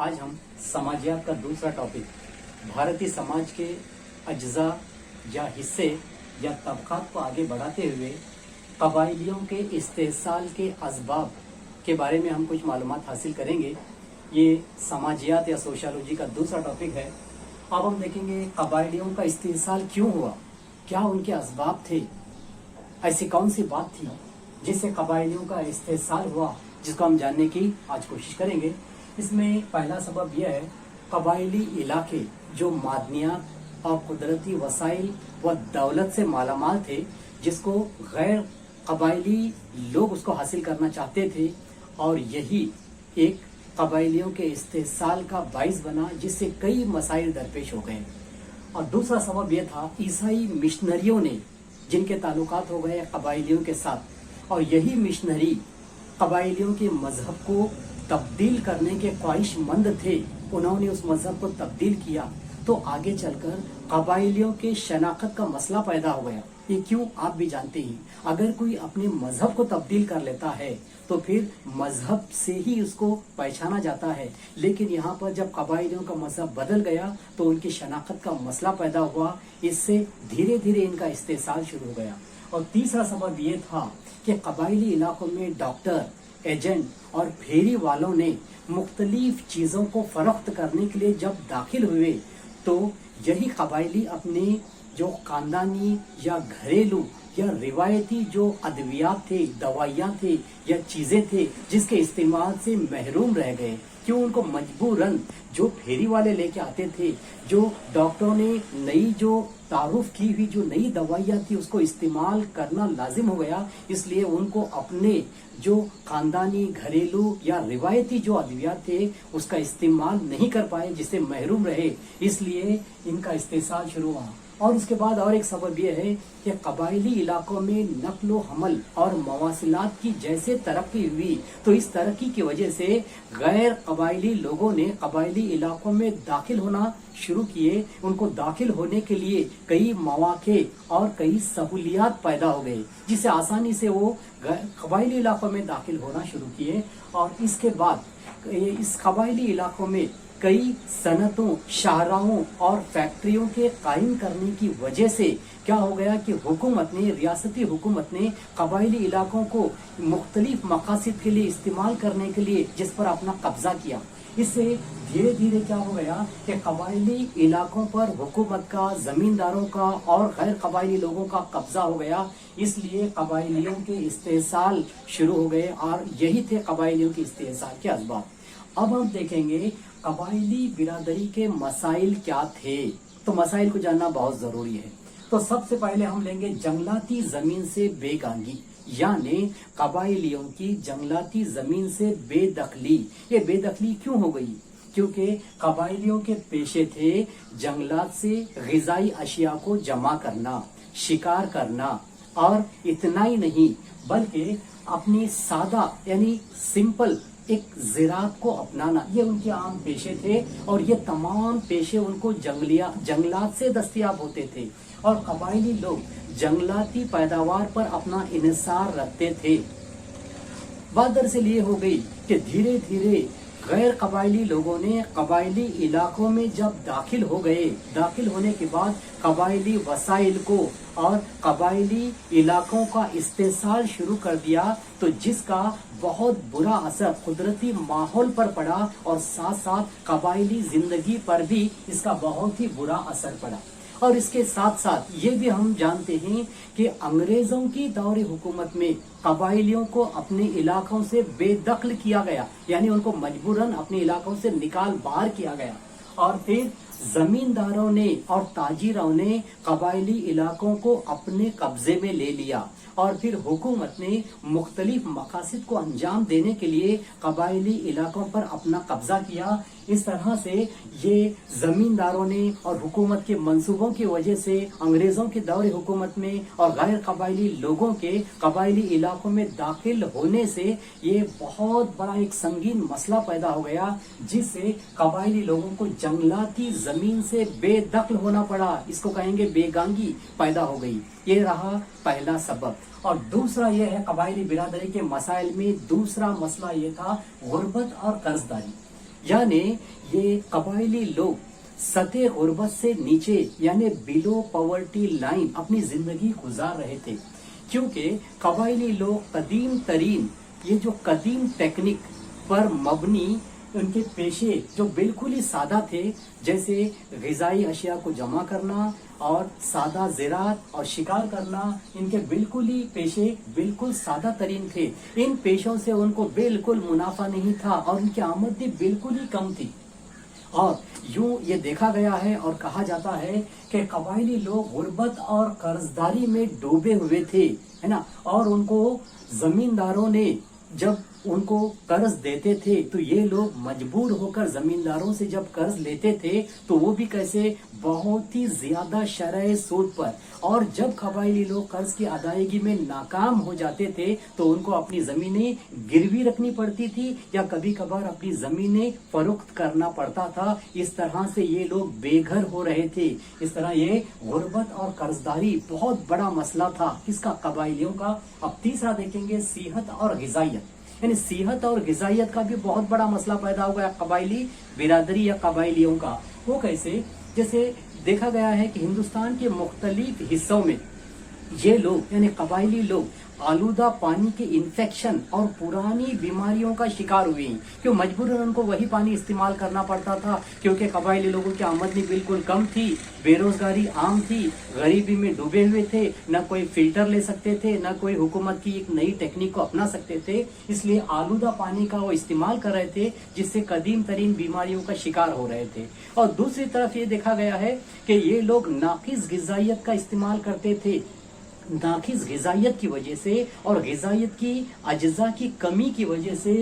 आज हम समाजियात का दूसरा टॉपिक भारतीय समाज के अज्जा या हिस्से या तबकात को आगे बढ़ाते हुए कबाइलियों के इस्तेसाल के असबाब के बारे में हम कुछ मालूमात हासिल करेंगे। ये समाजियात या सोशलॉजी का दूसरा टॉपिक है। अब हम देखेंगे कबाइलियों का इस्तेसाल क्यों हुआ, क्या उनके असबाब थे, ऐसी कौन सी बात थी जिससे कबाइलियों का इस्तेसाल हुआ, जिसको हम जानने की आज कोशिश करेंगे। इसमें पहला सबब यह है, कबाइली इलाके जो मादनियात और कुदरती वसाइल व दौलत से मालामाल थे, जिसको गैर कबाइली लोग उसको हासिल करना चाहते थे, और यही एक कबाइलियों के इस्तेसाल का बाइस बना, जिससे कई मसाइल दरपेश हो गए। और दूसरा सबब यह था, ईसाई मिशनरियों ने जिनके ताल्लुकात हो गए कबाइलियों के साथ, और यही मिशनरी कबाइलियों के मजहब को तब्दील करने के ख्वाहिशमंद थे। उन्होंने उस मजहब को तब्दील किया तो आगे चलकर कबाइलियों के शनाख्त का मसला पैदा हो गया। ये क्यों, आप भी जानते हैं। अगर कोई अपने मजहब को तब्दील कर लेता है तो फिर मजहब से ही उसको पहचाना जाता है, लेकिन यहाँ पर जब कबाइलियों का मजहब बदल गया तो उनकी शनाख्त का मसला पैदा हुआ। इससे धीरे धीरे इनका इस्तेसाल शुरू हो गया। और तीसरा सबब ये था कि कबाइली इलाकों में डॉक्टर, एजेंट और फेरी वालों ने मुख्तलिफ चीज़ों को फरोख्त करने के लिए जब दाखिल हुए तो यही कबाइली अपने जो खानदानी या घरेलू या रिवायती जो अद्वियात थे, दवाइयाँ थे या चीज़ें थे, जिसके इस्तेमाल से महरूम रह गए। क्यों, उनको मजबूरन जो फेरी वाले लेके आते थे, जो डॉक्टरों ने नई जो तारुफ की हुई जो नई दवाइयाँ थी उसको इस्तेमाल करना लाजिम हो गया। इसलिए उनको अपने जो खानदानी, घरेलू या रिवायती जो अद्वियात थे उसका इस्तेमाल नहीं कर पाए, जिससे महरूम रहे। इसलिए इनका इस्तेसाल शुरू हुआ। और उसके बाद और एक सबब यह है कि कबाइली इलाकों में नक्लो हमल और मवासिलात की जैसे तरक्की हुई, तो इस तरक्की की वजह से गैर कबाइली लोगों ने कबाइली इलाकों में दाखिल होना शुरू किए। उनको दाखिल होने के लिए कई मौके और कई सहूलियात पैदा हो गई, जिससे आसानी से वो कबाइली इलाकों में दाखिल होना शुरू किए। और इसके बाद इस कबाइली इलाकों में कई सनतों, शाहराहों और फैक्ट्रियों के कायम करने की वजह से क्या हो गया कि हुकूमत ने, रियासती हुकूमत ने कबाइली इलाकों को मुख्तलिफ मकासद के लिए इस्तेमाल करने के लिए जिस पर अपना कब्जा किया। इससे धीरे धीरे क्या हो गया कि कबाइली इलाकों पर हुकूमत का, जमींदारों का और गैर कबाइली लोगों का कब्जा हो गया। इसलिए कबाइलियों के इस्तेसाल शुरू हो गए, और यही थे कबाइलियों के इस्तेसाल के असबाब। अब हम देखेंगे कबाइली बिरादरी के मसाइल क्या थे। तो मसाइल को जानना बहुत जरूरी है। तो सबसे पहले हम लेंगे जंगलाती जमीन से बेगानगी, यानी कबाइलियों की जंगलाती जमीन से बेदखली। ये बेदखली क्यों हो गई? क्योंकि कबाइलियों के पेशे थे जंगलात से ग़िज़ाई अशिया को जमा करना, शिकार करना, और इतना ही नहीं बल्कि अपनी सादा यानी सिंपल एक ज़राअत को अपनाना, ये उनके आम पेशे थे। और ये तमाम पेशे उनको जंगलात से दस्तयाब होते थे, और कबाइली लोग जंगलाती पैदावार पर अपना इन्हिसार रखते थे। बात दरअसल ये हो गई कि धीरे धीरे गैर कबाइली लोगों ने कबाइली इलाकों में जब दाखिल हो गए, दाखिल होने के बाद कबाइली वसाइल को और कबाइली इलाकों का इस्तेसाल शुरू कर दिया, तो जिसका बहुत बुरा असर कुदरती माहौल पर पड़ा, और साथ साथ कबाइली जिंदगी पर भी इसका बहुत ही बुरा असर पड़ा। और इसके साथ साथ ये भी हम जानते हैं कि अंग्रेजों की दौरे हुकूमत में कबाइलियों को अपने इलाकों से बेदखल किया गया, यानी उनको मजबूरन अपने इलाकों से निकाल बाहर किया गया। और फिर जमींदारों ने और ताजिरों ने कबाइली इलाकों को अपने कब्जे में ले लिया, और फिर हुकूमत ने मुख्तलिफ मकासद को अंजाम देने के लिए कबाइली इलाकों पर अपना कब्जा किया। इस तरह से ये जमींदारों ने और हुकूमत के मंसूबों की वजह से अंग्रेजों के दौरे हुकूमत में और गैर कबाइली लोगों के कबाइली इलाकों में दाखिल होने से ये बहुत बड़ा एक संगीन मसला पैदा हो गया, जिससे कबाइली लोगों को जंगलाती जमीन से बेदखल होना पड़ा। इसको कहेंगे बेगांगी पैदा हो गई। ये रहा पहला सबब। और दूसरा यह है, कबाइली बिरादरी के मसाइल में दूसरा मसला ये था गुर्बत और कर्जदारी। यानी ये कबायली लोग सतह गुर्बत से नीचे यानी बिलो पॉवर्टी लाइन अपनी जिंदगी गुजार रहे थे, क्योंकि कबायली लोग कदीम तरीन ये जो कदीम टेक्निक पर मबनी उनके पेशे जो बिल्कुल ही सादा थे, जैसे ग़िज़ाई अशिया को जमा करना और सादा ज़राअत और शिकार करना, इनके बिल्कुल ही पेशे बिल्कुल सादा तरीन थे। इन पेशों से उनको बिल्कुल मुनाफा नहीं था और उनकी आमदनी बिल्कुल ही कम थी। और यूं ये देखा गया है और कहा जाता है कि कबायली लोग गुर्बत और कर्जदारी में डूबे हुए थे, है ना। और उनको जमींदारों ने जब उनको कर्ज देते थे तो ये लोग मजबूर होकर जमींदारों से जब कर्ज लेते थे तो वो भी कैसे, बहुत ही ज्यादा शरह सूद पर। और जब कबायली लोग कर्ज की अदायगी में नाकाम हो जाते थे तो उनको अपनी जमीनें गिरवी रखनी पड़ती थी या कभी कभार अपनी जमीनें फरोख्त करना पड़ता था। इस तरह से ये लोग बेघर हो रहे थे। इस तरह ये गुर्बत और कर्जदारी बहुत बड़ा मसला था किसका, कबायलियों का। अब तीसरा देखेंगे सेहत और ग़िज़ाइयत, यानी सेहत और ग़िज़ाइयत का भी बहुत बड़ा मसला पैदा हुआ है कबायली बिरादरी या कबायलियों का। वो कैसे, जैसे देखा गया है कि हिंदुस्तान के मुख्तलिफ हिस्सों में ये लोग यानी कबायली लोग आलूदा पानी के इन्फेक्शन और पुरानी बीमारियों का शिकार हुए हैं, क्यों मजबूरन उनको वही पानी इस्तेमाल करना पड़ता था, क्योंकि कबायली लोगों की आमदनी बिल्कुल कम थी, बेरोजगारी आम थी, गरीबी में डूबे हुए थे, न कोई फिल्टर ले सकते थे, न कोई हुकूमत की एक नई टेक्निक को अपना सकते थे। इसलिए आलूदा पानी का वो इस्तेमाल कर रहे थे, जिससे कदीम तरीन बीमारियों का शिकार हो रहे थे। और दूसरी तरफ ये देखा गया है कि ये लोग नाकिस ग़िज़ाइयत का इस्तेमाल करते थे। नाकिस ग़िज़ाइयत की वजह से और ग़िज़ाइयत की अज्जा की कमी की वजह से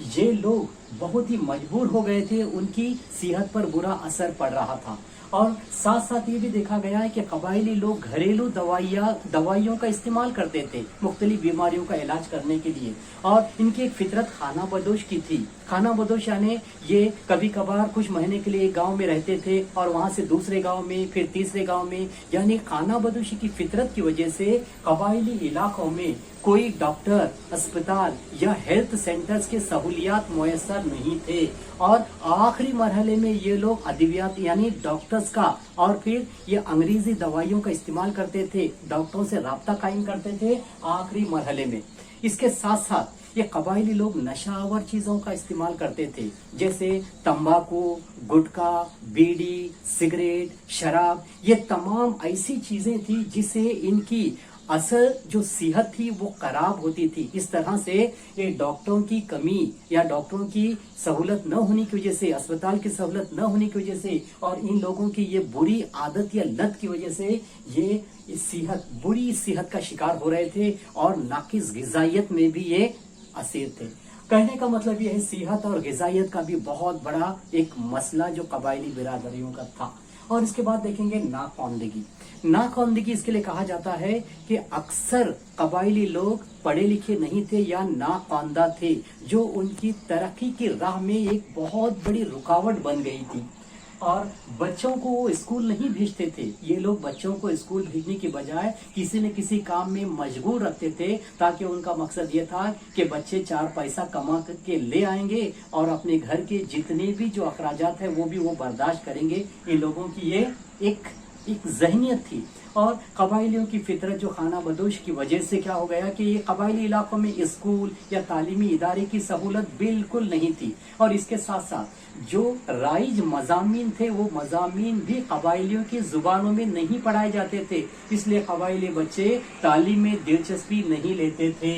ये लोग बहुत ही मजबूर हो गए थे, उनकी सेहत पर बुरा असर पड़ रहा था। और साथ साथ ये भी देखा गया है कि कबायली लोग घरेलू दवाइयों का इस्तेमाल करते थे मुख्तलिफ बीमारियों का इलाज करने के लिए। और इनकी एक फितरत खाना बदोश की थी। खाना बदोश यानी ये कभी कभार कुछ महीने के लिए एक गांव में रहते थे और वहां से दूसरे गांव में, फिर तीसरे गांव में, यानी खाना बदोशी की फितरत की वजह से कबायली इलाकों में कोई डॉक्टर, अस्पताल या हेल्थ सेंटर्स के सहूलियात मुयस्सर नहीं थे। और आखिरी मरहले में ये लोग अद्वियात यानी डॉक्टर्स का और फिर ये अंग्रेजी दवाइयों का इस्तेमाल करते थे, डॉक्टरों से राब्ता कायम करते थे आखिरी मरहले में। इसके साथ साथ ये कबायली लोग नशावर चीजों का इस्तेमाल करते थे, जैसे तंबाकू, गुटखा, बीड़ी, सिगरेट, शराब। ये तमाम ऐसी चीजें थी जिससे इनकी असल जो सेहत थी वो खराब होती थी। इस तरह से ये डॉक्टरों की कमी या डॉक्टरों की सहूलत न होने की वजह से, अस्पताल की सहूलत न होने की वजह से और इन लोगों की ये बुरी आदत या लत की वजह से ये बुरी सेहत का शिकार हो रहे थे और नाकिस ग़िज़ाइयत में भी ये असीर थे। कहने का मतलब ये है सेहत और ग़िज़ाइयत का भी बहुत बड़ा एक मसला जो कबायली बिरादरियों का था। और इसके बाद देखेंगे नाखवानदगी। नाखवानदगी इसके लिए कहा जाता है कि अक्सर कबायली लोग पढ़े लिखे नहीं थे या नाखवानदा थे, जो उनकी तरक्की की राह में एक बहुत बड़ी रुकावट बन गई थी। और बच्चों को वो स्कूल नहीं भेजते थे। ये लोग बच्चों को स्कूल भेजने की बजाय किसी न किसी काम में मशगूल रखते थे, ताकि उनका मकसद ये था कि बच्चे 4 पैसा कमा के ले आएंगे और अपने घर के जितने भी जो अखराजात है वो भी वो बर्दाश्त करेंगे। इन लोगों की ये एक जहनियत थी। और कबायलियों की फितरत जो खाना बदोश की वजह से क्या हो गया कि ये कबायली इलाकों में स्कूल या तालीमी इदारे की सहूलत बिल्कुल नहीं थी। और इसके साथ साथ जो राइज मज़ामीन थे वो मज़ामीन भी कबायलियों की जुबानों में नहीं पढ़ाए जाते थे, इसलिए कबायली बच्चे तालीम में दिलचस्पी नहीं लेते थे।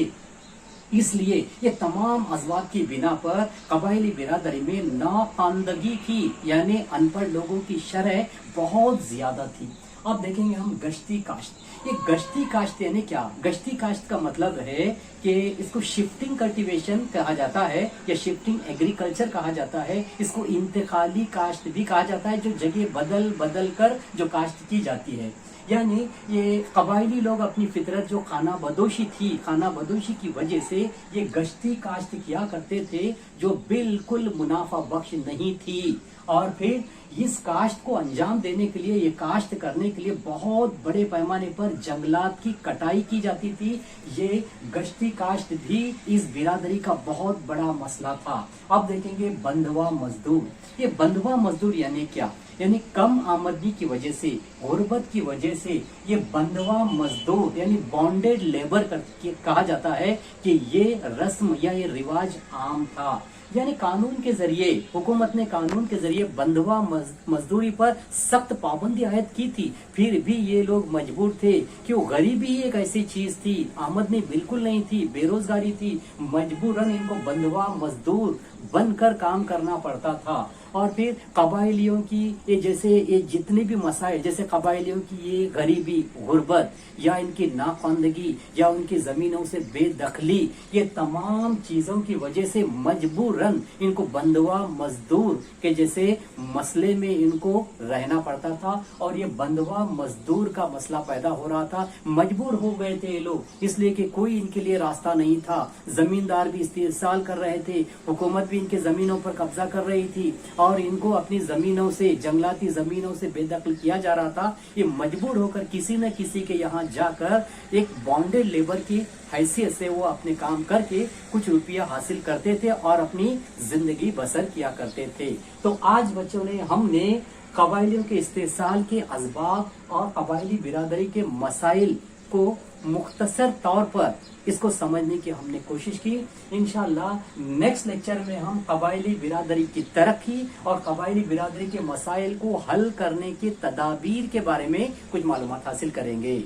इसलिए ये तमाम अज़वाज की बिना पर कबायली बिरादरी में नाखवानदगी की यानी अनपढ़ लोगों की शरह बहुत ज्यादा थी। अब देखेंगे हम गश्ती काश्त। ये गश्ती काश्त यानी क्या? गश्ती काश्त का मतलब है कि इसको शिफ्टिंग कल्टीवेशन कहा जाता है या शिफ्टिंग एग्रीकल्चर कहा जाता है। इसको इंतकाली काश्त भी कहा जाता है, जो जगह बदल बदल कर जो काश्त की जाती है। यानी ये कबायली लोग अपनी फितरत जो खाना बदोशी थी, खाना बदोशी की वजह से ये गश्ती काश्त किया करते थे, जो बिल्कुल मुनाफा बख्श नहीं थी। اور پھر اس کاشت کو انجام دینے کے لیے، یہ کاشت کرنے کے لیے بہت بڑے پیمانے پر جنگلات کی کٹائی کی جاتی تھی۔ یہ گشتی کاشت بھی اس برادری کا بہت بڑا مسئلہ تھا۔ اب دیکھیں گے بندھوا مزدور۔ یہ بندھوا مزدور یعنی کیا؟ یعنی کم آمدنی کی وجہ سے، غربت کی وجہ سے یہ بندھوا مزدور یعنی بانڈیڈ لیبر کہا جاتا ہے کہ یہ رسم یا یہ رواج عام تھا۔ یعنی قانون کے ذریعے، حکومت نے قانون کے ذریعے بندھوا مزدوری پر سخت پابندی عائد کی تھی، پھر بھی یہ لوگ مجبور تھے کہ وہ غریبی ایک ایسی چیز تھی، آمدنی بالکل نہیں تھی، بے روزگاری تھی، مجبوراً ان کو بندھوا مزدور بن کر کام کرنا پڑتا تھا۔ اور پھر قبائلیوں کی یہ جتنے بھی مسائل، جیسے قبائلیوں کی یہ غریبی، غربت یا ان کی ناخواندگی یا ان کی زمینوں سے بے دخلی، یہ تمام چیزوں کی وجہ سے مجبوراً ان کو بندھوا مزدور کے جیسے مسئلے میں ان کو رہنا پڑتا تھا، اور یہ بندھوا مزدور کا مسئلہ پیدا ہو رہا تھا۔ مجبور ہو گئے تھے یہ لوگ، اس لیے کہ کوئی ان کے لیے راستہ نہیں تھا۔ زمیندار بھی استحصال کر رہے تھے، حکومت بھی ان کے زمینوں پر قبضہ کر رہی تھی، اور ان کو اپنی زمینوں سے، جنگلاتی زمینوں سے بے دخل کیا جا رہا تھا۔ یہ مجبور ہو کر کسی نہ کسی کے یہاں جا کر ایک بانڈیڈ لیبر کی حیثیت سے وہ اپنے کام کر کے کچھ روپیہ حاصل کرتے تھے اور اپنی زندگی بسر کیا کرتے تھے۔ تو آج بچوں نے ہم نے قبائلیوں کے استحصال کے اسباب اور قبائلی برادری کے مسائل کو مختصر طور پر اس کو سمجھنے کی ہم نے کوشش کی۔ انشاءاللہ نیکسٹ لیکچر میں ہم قبائلی برادری کی ترقی اور قبائلی برادری کے مسائل کو حل کرنے کے تدابیر کے بارے میں کچھ معلومات حاصل کریں گے۔